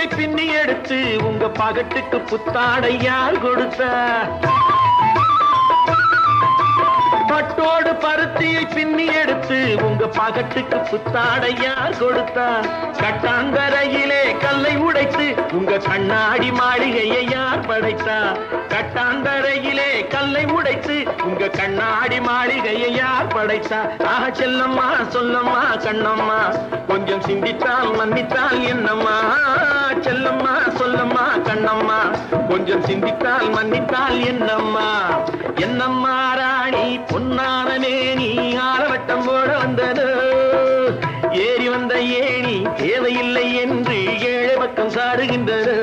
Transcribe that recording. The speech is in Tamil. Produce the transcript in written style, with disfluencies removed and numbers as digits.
பருத்தியை பின்னி எடுத்து உங்க பகட்டுக்கு புத்தாடை யார் கொடுத்தா? பட்டோடு பருத்தியை பின்னி எடுத்து உங்க பகட்டுக்கு புத்தாடை யார் கொடுத்தா? கட்டாந்தரையிலே கல்லை உடைத்து உங்க கண்ணாடி மாளிகையை யார் படைத்தா? கட்டாந்தரையிலே கல்லை உடைத்து உங்க கண்ணாடி மாளிகையை யார் படைத்தா? ஆக செல்லம்மா சொல்லம்மா கண்ணம்மா கொஞ்சம் சிந்தித்தால் மன்னித்தால் என்னம்மா? செல்லம்மா சொல்லம்மா கண்ணம்மா கொஞ்சம் சிந்தித்தால் மன்னித்தால் என்னம்மா? என்னம்மா ராணி பொன்னானமே நீ ஆலவட்டம் போட வந்ததோ? ஏறி வந்த ஏணி தேவையில்லை என்று ஏழை பக்கம் சாடுகின்றதோ?